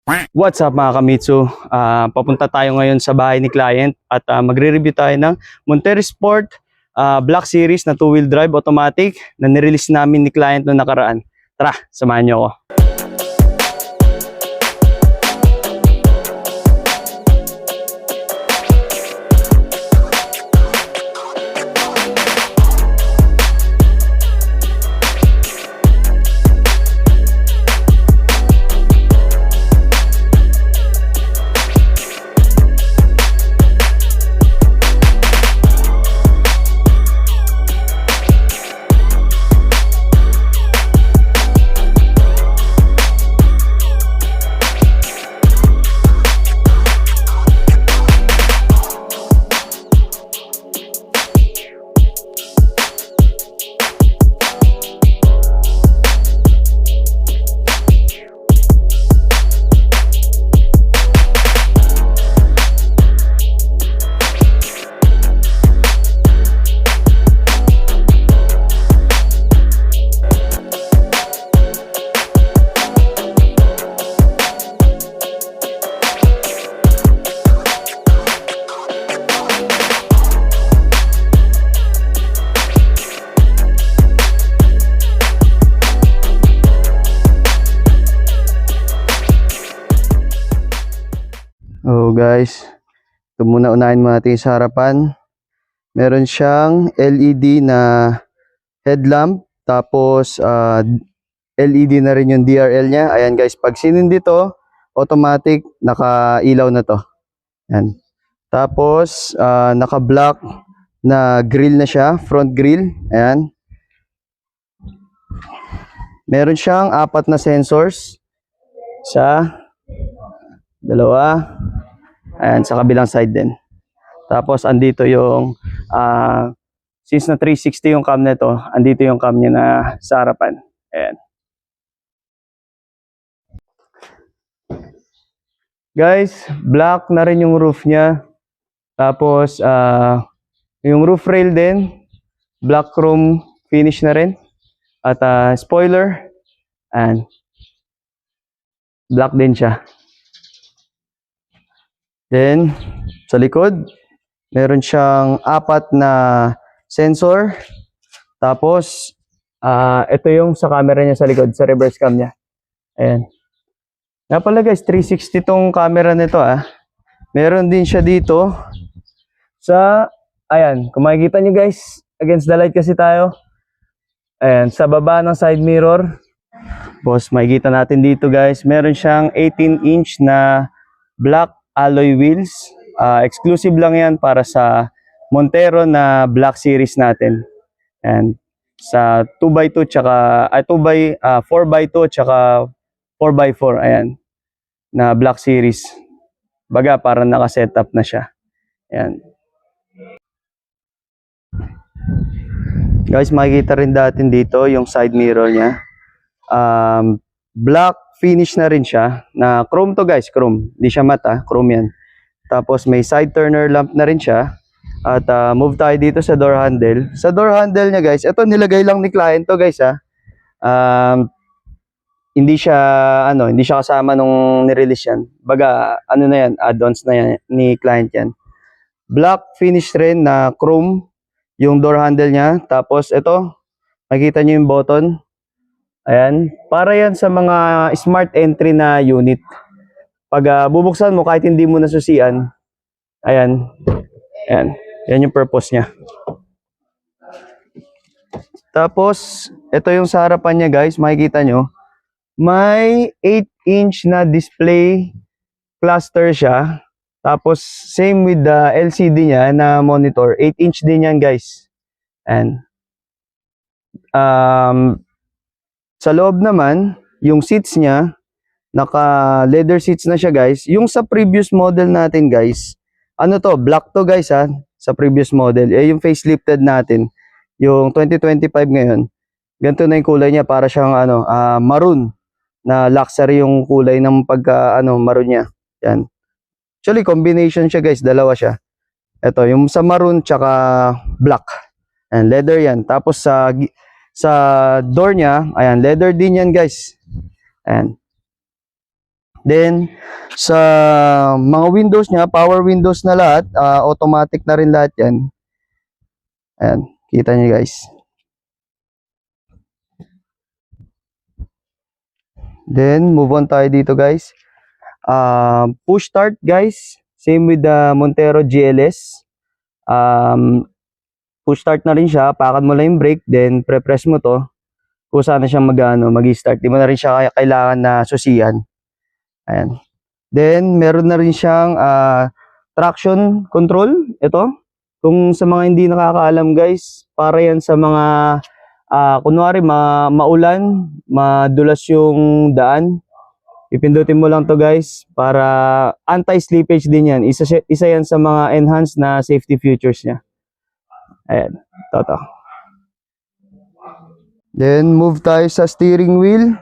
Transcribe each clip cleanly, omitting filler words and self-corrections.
What's up mga Kamitsu? Papunta tayo ngayon sa bahay ni client at magre-review tayo ng Montero Sport Black Series na 2-wheel drive automatic na nirelease namin ni client noong nakaraan. Tara, samahan niyo ako. Oh guys, ito muna unahin natin sa harapan. Meron siyang LED na headlamp, tapos LED na rin yung DRL niya. Ayan guys, pag sinindi to, automatic nakailaw na to. Ayan. Tapos naka-black na grill na siya, front grill. Ayan. Meron siyang 4 na sensors. Isa, dalawa. Ayan, sa kabilang side din. Tapos andito yung since na 360 yung cam nito, andito yung cam niya na sa harapan. Ayan. Guys, black na rin yung roof niya. Tapos yung roof rail din, black chrome finish na rin. At spoiler, and black din siya. Then, sa likod, meron siyang 4 na sensor. Tapos, ito yung sa camera niya sa likod, sa reverse cam niya. Ayan. Nga pala guys, 360 tong camera nito Meron din siya dito sa, ayan, kung makikita nyo guys, against the light kasi tayo. Ayan, sa baba ng side mirror. Boss, makikita natin dito guys, meron siyang 18-inch na black alloy wheels. Exclusive lang yan para sa Montero na Black Series natin. And sa 2x2 tsaka 4x2 tsaka 4x4, ayan, na Black Series. Baga parang naka-setup na siya. Ayan. Guys, makikita rin natin dito yung side mirror niya. Black finish na rin siya, na chrome to guys, chrome. Hindi siya matte, chrome yan. Tapos may side turner lamp na rin siya. At move tayo dito sa door handle. Sa door handle niya guys, ito nilagay lang ni client to guys hindi siya kasama nung ni-release yan. Baga ano na yan, add-ons na yan ni client yan. Black finish rin na chrome yung door handle niya. Tapos ito, makikita niyo yung button. Ayan, para yan sa mga smart entry na unit. Pag bubuksan mo kahit hindi mo nasusian, ayan, ayan, yan yung purpose niya. Tapos, ito yung sa harapan niya guys, makikita nyo, may 8-inch na display cluster siya. Tapos, same with the LCD niya na monitor, 8-inch din yan guys. And sa loob naman, yung seats niya, naka leather seats na siya guys. Yung sa previous model natin guys, ano to, black to guys sa previous model. Yung facelifted natin, yung 2025 ngayon, ganito na yung kulay niya, para siyang maroon, na luxury yung kulay ng maroon niya. Yan. Actually, combination siya guys, dalawa siya. Ito, yung sa maroon tsaka black. And leather yan. Tapos sa door niya, ayan, leather din yan guys. Ayan. Then, sa mga windows niya, power windows na lahat, automatic na rin lahat yan. Ayan, kita niyo guys. Then, move on tayo dito guys. Push start guys, same with the Montero GLS. Push start na rin siya, pakan mo lang yung brake, then pre-press mo to, kung saan na siya mag-start. Di mo na rin siya kailangan na susiyan. Ayan. Then, meron na rin siyang traction control. Ito, kung sa mga hindi nakakaalam guys, para yan sa mga, kunwari maulan, madulas yung daan. Ipindutin mo lang to guys, para anti-slippage din yan. Isa yan sa mga enhanced na safety features niya. Ayan, toto. Then, move tayo sa steering wheel.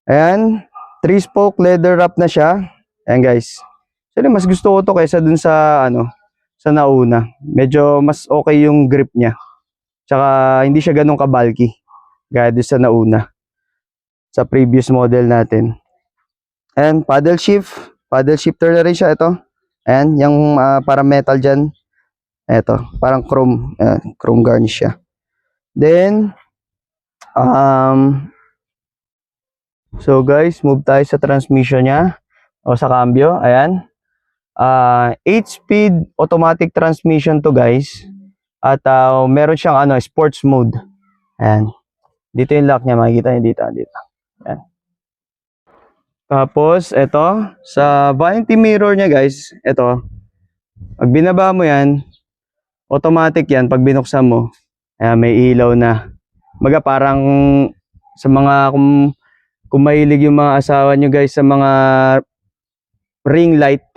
Ayan, 3-spoke leather wrap na siya. Ayan guys. Actually, mas gusto ko to kaysa dun sa, sa nauna. Medyo mas okay yung grip niya. Tsaka, hindi siya ganun ka-bulky. Gaya dun sa nauna. Sa previous model natin. Ayan, paddle shift. Paddle shifter na rin siya. Ito. Ayan, yung parang metal dyan. Ito, parang chrome. Chrome garnish siya. Then, so guys, move tayo sa transmission niya. O sa cambio. Ayan. 8-speed automatic transmission to guys. At meron siyang sports mode. Ayan. Dito yung lock niya. Makikita niyo dito. Ayan. Tapos, ito. Sa vanity mirror niya guys. Ito. Pag binaba mo yan, automatic yan. Pag binuksan mo, ayan, may ilaw na. Baga parang sa mga, kung mahilig yung mga asawa nyo guys sa mga ring light,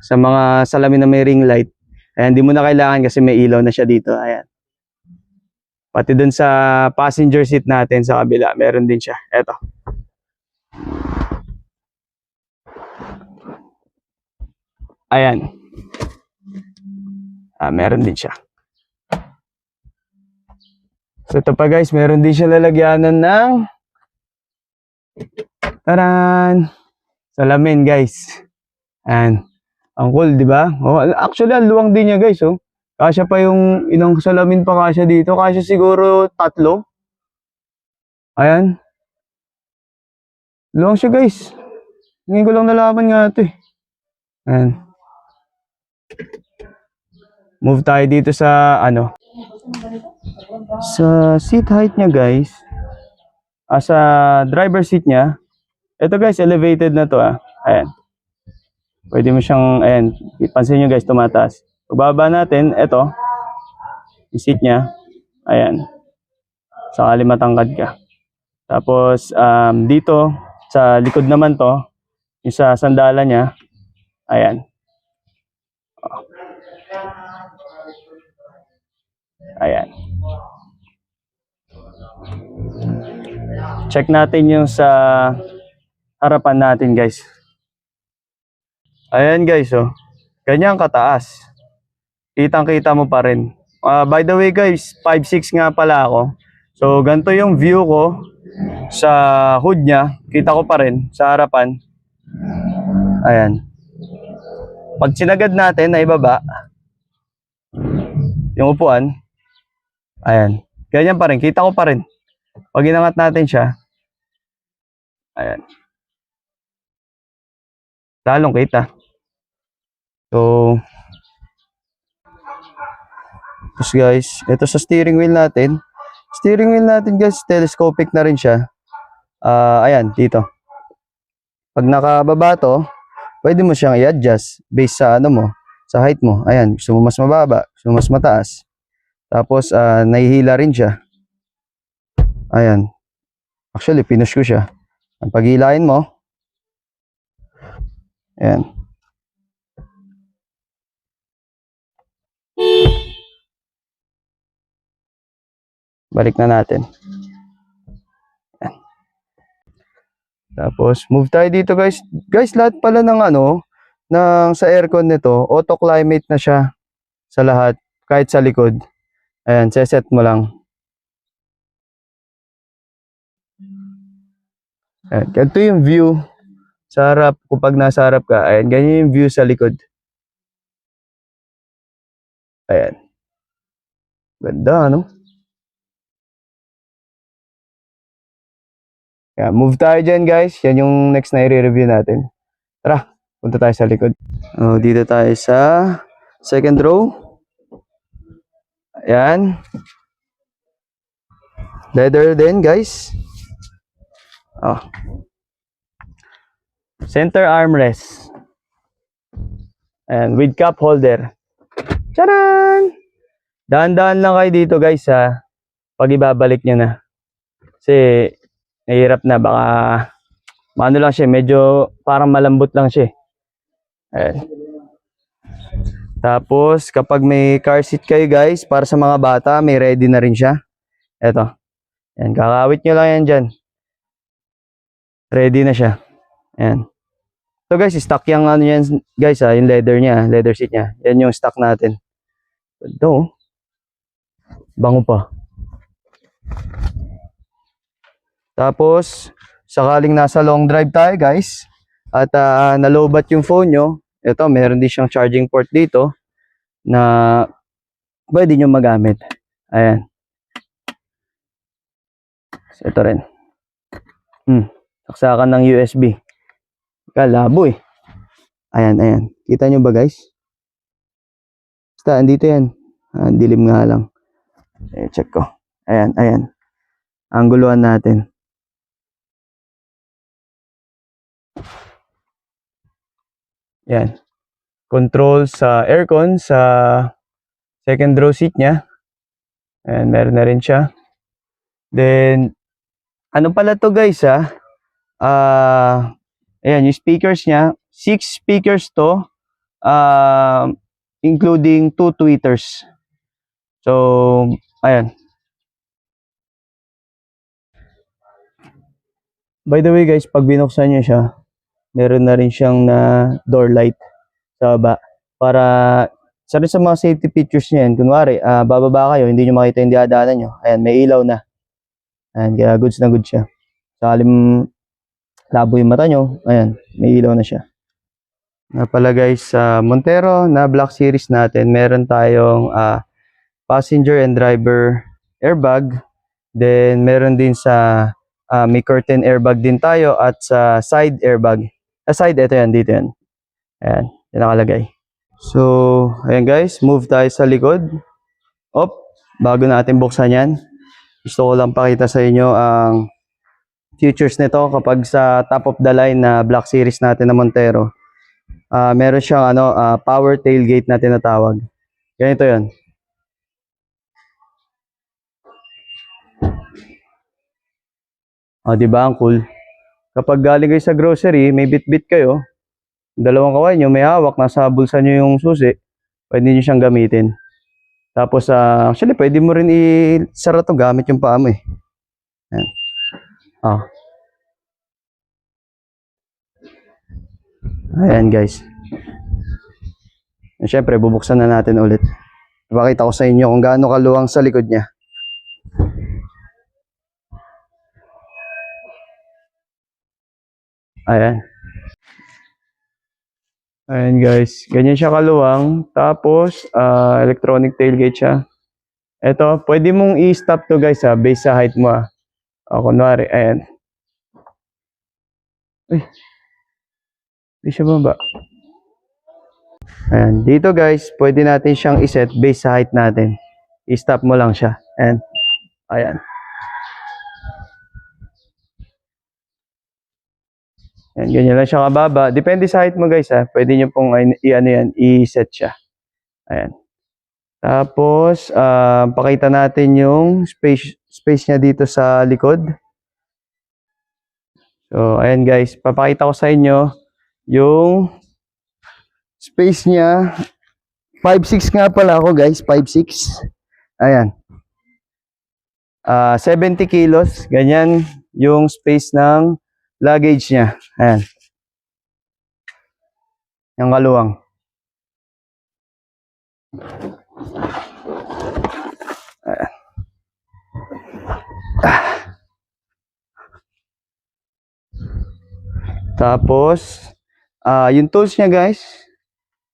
sa mga salamin na may ring light, ayan, di mo na kailangan kasi may ilaw na siya dito. Ayan. Pati dun sa passenger seat natin sa kabila, meron din siya. Eto. Ayan. Meron din siya. So ito pa guys, meron din siya lalagyanan ng taran! Salamin guys. Ayan. Ang cool, di ba? Oh, actually, ang luwang din niya guys, oh. Kasya pa yung ilang salamin pa kasya dito. Kasya siguro 3. Ayan. Luwang siya guys. Ngayon ko lang nalaman nga ito eh. Ayan. Move tayo dito sa sa seat height niya guys. Sa driver seat niya. Ito guys, elevated na to Ayan. Pwede mo siyang, ayan, ipansin nyo guys, tumataas. Pagbaba natin, ito, yung seat niya, ayan, sakali matangkad ka. Tapos, dito, sa likod naman to, yung sa sandala niya, ayan. Ayan. Check natin yung sa harapan natin guys. Ayan guys, oh. Ganyan kataas. Kitang-kita mo pa rin. By the way guys, 5'6" nga pala ako. So, ganito yung view ko sa hood niya. Kita ko pa rin sa harapan. Ayan. Pag sinagad natin na ibaba, yung upuan, ayan. Ganyan pa rin. Kita ko pa rin. Pag inangat natin siya, ayan. Lalong kita. So, tapos guys, ito sa steering wheel natin. Steering wheel natin guys, telescopic na rin siya. Ayan, dito. Pag nakababa to, pwede mo siyang i-adjust based sa sa height mo. Ayan, gusto mo mas mababa, gusto mo mas mataas. Tapos, nahihila rin siya. Ayan. Actually, pinush ko siya. Ang paghilain mo, ayan. Balik na natin. Ayan. Tapos, move tayo dito guys. Guys, lahat pala ng sa aircon nito, auto climate na siya sa lahat, kahit sa likod. Ayan, set mo lang. Ayan, ito yung view Sa harap, kapag nasa harap ka, ayan, ganyan yung view sa likod. Ayan. Ganda, ano? Kaya move tayo dyan, guys. Yan yung next na i-review natin. Tara, punta tayo sa likod. Oh, dito tayo sa second row. Ayan. Leather din, guys. Oh. Center armrest. Ayan, with cup holder. Charan! Dahan-dahan lang kayo dito, guys, ha. Pag ibabalik nyo na. Kasi, nahihirap na. Baka, ano lang siya, medyo parang malambot lang siya. Ayan. Tapos, kapag may car seat kayo, guys, para sa mga bata, may ready na rin siya. Eto. Ayan, kakawit nyo lang yan dyan. Ready na siya. Ayan. So guys, stock yung ano yan, guys, yung leather niya, leather seat niya. Yan yung stock natin. Ito, bango pa. Tapos, sakaling nasa long drive tayo, guys, at nalobat yung phone nyo, ito, meron din siyang charging port dito na pwede nyo magamit. Ayan. So, ito rin. Saksakan ng USB. Kalabo eh. Ayan, ayan. Kita nyo ba, guys? Basta, andito yan. Dilim nga lang. Check ko. Ayan, ayan. Ang guluhan natin. Yan. Control sa aircon sa second row seat niya. Ayan, meron na rin siya. Then, ano pala to, guys, ayan, yung speakers niya. 6 speakers to. Including 2 tweeters. So, ayan. By the way, guys, pag binuksan niyo siya, meron na rin siyang door light sa baba. Para sa rin sa mga safety features niya yan. Kunwari, bababa kayo, hindi nyo makita yung diadaanan nyo. Ayan, may ilaw na. Ayan, kaya goods na good siya. Sakaling labo yung mata nyo, ayan, may ilaw na siya. Nga pala, guys, sa Montero na Black Series natin, meron tayong passenger and driver airbag. Then, meron din sa may curtain airbag din tayo at sa side airbag. Side, ito yan, dito yan. Ayan, yan nakalagay. So, ayan, guys, move tayo sa likod. Bago natin buksan yan, gusto ko lang pakita sa inyo ang features nito kapag sa top of the line na Black Series natin na Montero. Meron siyang power tailgate na tinatawag. Ganito yan. Di ba ang cool? Kapag galing kayo sa grocery, may bit-bit kayo, dalawang kaway nyo, may hawak, nasa bulsa nyo yung susi, pwede nyo siyang gamitin. Tapos, actually, pwede mo rin isara to gamit yung paa mo eh. Ayan. Ayan, guys. Siyempre, bubuksan na natin ulit. Ipakita ko sa inyo kung gaano kaluwang sa likod niya. Ayan. Ayan, guys. Ganyan siya kaluwang. Tapos, electronic tailgate siya. Ito, pwede mong i-stop to, guys, based sa height mo. Kunwari, ayan. Uy. Hindi siya baba. Ayan. Dito, guys, pwede natin siyang iset based sa height natin. I-stop mo lang siya. And, ayan. Ayan, ganyan lang siya kababa. Depende sa height mo, guys, pwede nyo pong i-set siya. Ayan. Tapos, pakita natin yung space niya dito sa likod. So, ayan, guys. Papakita ko sa inyo yung space niya. 5'6" nga pala ako, guys. 5'6". Ayan. 70 kilos. Ganyan yung space ng luggage niya. Ayan. Yung kaluwang. Ayan. Tapos, yung tools niya guys,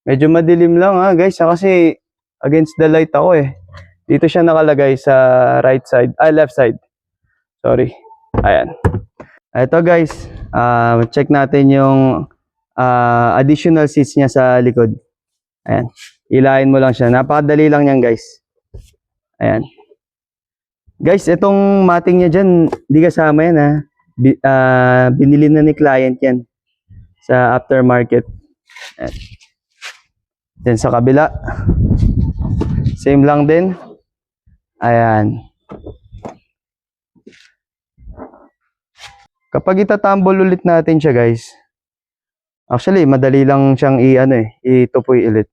medyo madilim lang guys, kasi against the light ako Dito siya nakalagay sa left side. Sorry. Ayan. Ito guys, check natin yung additional seats niya sa likod. Ayan. Ilahin mo lang siya. Napakadali lang yan guys. Ayan. Guys, itong mating niya dyan, di kasama yan binili na ni client yan sa aftermarket. Ayan. Then sa kabila, same lang din. Ayan. Kapag itatambol ulit natin siya guys, actually madali lang siyang itupoy ulit.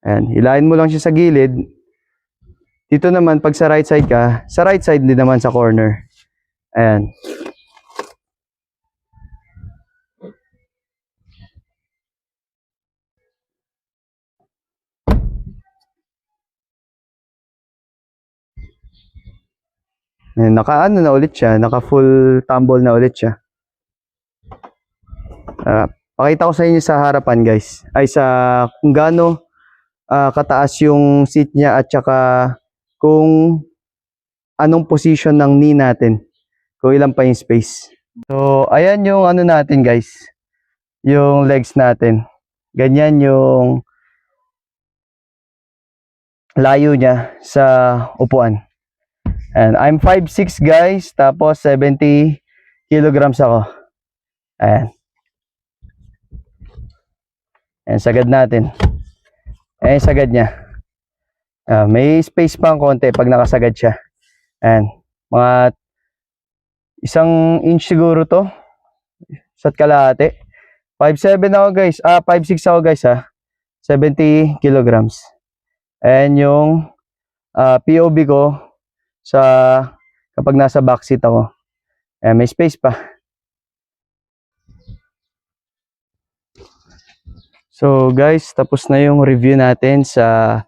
Ayan, hilahin mo lang siya sa gilid. Dito naman pag sa right side ka, sa right side din naman sa corner. Ayan. Naka-ano na ulit siya, naka full tumble na ulit siya. Pakita ko sa inyo sa harapan guys, ay sa kung gaano kataas yung seat niya at saka kung anong position ng knee natin, kung ilan pa yung space. So ayan yung ano natin guys, yung legs natin. Ganyan yung layo niya sa upuan. And I'm 5'6" guys, tapos 70 kilograms ako. Ayan. Ayan, sagad natin. Ayan, sagad niya. May space pang konti pag nakasagad siya. Ayan. Mga 1 inch siguro to. Isa't kalahati. 5'7" ako guys. 5'6" ako guys 70 kilograms. Ayan yung POV ko sa kapag nasa backseat ako. May space pa. So guys, tapos na yung review natin sa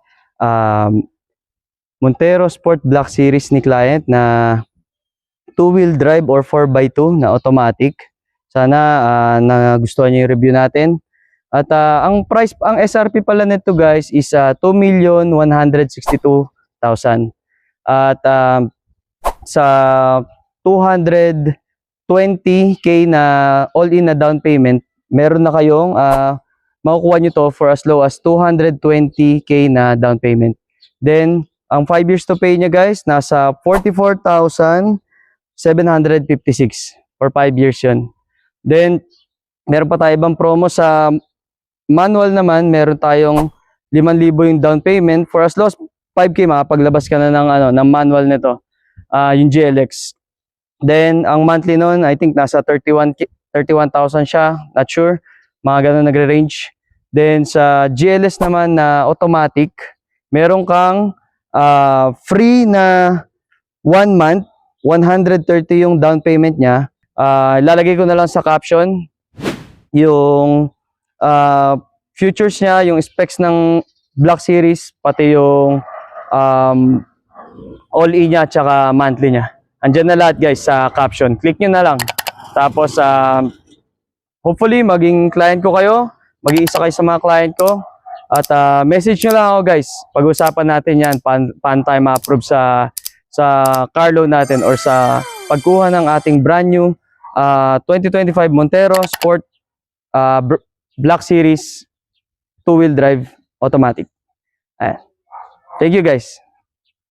Montero Sport Black Series ni client na 2-wheel drive or 4x2 na automatic. Sana nagustuhan niyo yung review natin. At ang SRP pala nito guys is 2,162,000. At sa 220k na all-in na down payment, meron na kayong makukuha nyo to for as low as 220k na down payment. Then, ang 5 years to pay niya guys, nasa 44,756 for 5 years yun. Then, meron pa tayo ibang promo sa manual naman, meron tayong 5,000 yung down payment for as low as 5k, makapaglabas ka na ng manual nito, yung GLX. Then, ang monthly nun, I think nasa 31,000 siya, not sure. Mga ganun nagre-range. Then, sa GLS naman na automatic, meron kang free na 1 month, 130 yung down payment niya. Lalagay ko na lang sa caption yung features niya, yung specs ng Black Series, pati yung all-in niya at saka monthly niya. Andyan na lahat guys sa caption. Click nyo na lang. Tapos hopefully maging client ko kayo, maging isa kayo sa mga client ko. At message nyo lang ako guys. Pag-usapan natin yan, paano tayo ma-approve sa car loan natin or sa pagkuha ng ating brand new 2025 Montero Sport Black Series 2-wheel drive automatic. Ayan. Thank you guys.